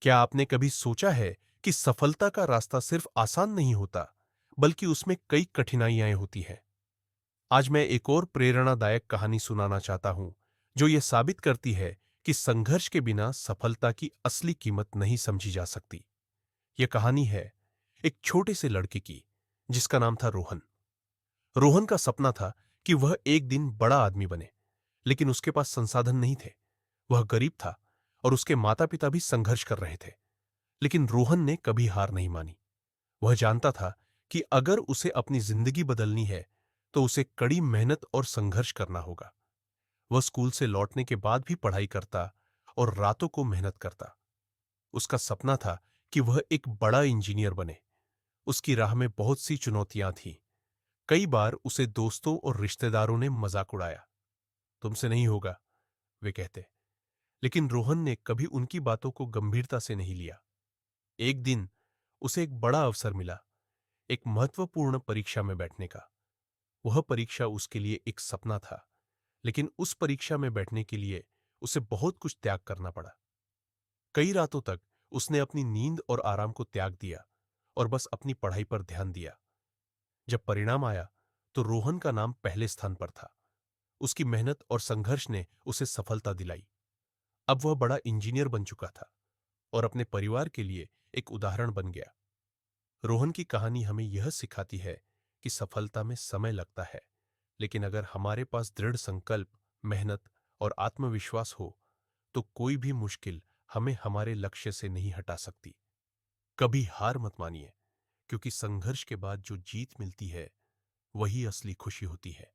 क्या आपने कभी सोचा है कि सफलता का रास्ता सिर्फ आसान नहीं होता, बल्कि उसमें कई कठिनाइयां होती हैं? आज मैं एक और प्रेरणादायक कहानी सुनाना चाहता हूं, जो यह साबित करती है कि संघर्ष के बिना सफलता की असली कीमत नहीं समझी जा सकती। यह कहानी है एक छोटे से लड़के की, जिसका नाम था रोहन। रोहन का सपना था कि वह एक दिन बड़ा आदमी बने, लेकिन उसके पास संसाधन नहीं थे। वह गरीब था और उसके माता पिता भी संघर्ष कर रहे थे। लेकिन रोहन ने कभी हार नहीं मानी। वह जानता था कि अगर उसे अपनी जिंदगी बदलनी है, तो उसे कड़ी मेहनत और संघर्ष करना होगा। वह स्कूल से लौटने के बाद भी पढ़ाई करता और रातों को मेहनत करता। उसका सपना था कि वह एक बड़ा इंजीनियर बने। उसकी राह में बहुत सी चुनौतियां थीं। कई बार उसे दोस्तों और रिश्तेदारों ने मजाक उड़ाया। तुमसे नहीं होगा, वे कहते। लेकिन रोहन ने कभी उनकी बातों को गंभीरता से नहीं लिया। एक दिन उसे एक बड़ा अवसर मिला, एक महत्वपूर्ण परीक्षा में बैठने का। वह परीक्षा उसके लिए एक सपना था, लेकिन उस परीक्षा में बैठने के लिए उसे बहुत कुछ त्याग करना पड़ा। कई रातों तक उसने अपनी नींद और आराम को त्याग दिया और बस अपनी पढ़ाई पर ध्यान दिया। जब परिणाम आया, तो रोहन का नाम पहले स्थान पर था। उसकी मेहनत और संघर्ष ने उसे सफलता दिलाई। अब वह बड़ा इंजीनियर बन चुका था और अपने परिवार के लिए एक उदाहरण बन गया। रोहन की कहानी हमें यह सिखाती है कि सफलता में समय लगता है, लेकिन अगर हमारे पास दृढ़ संकल्प, मेहनत और आत्मविश्वास हो, तो कोई भी मुश्किल हमें हमारे लक्ष्य से नहीं हटा सकती। कभी हार मत मानिए, क्योंकि संघर्ष के बाद जो जीत मिलती है, वही असली खुशी होती है।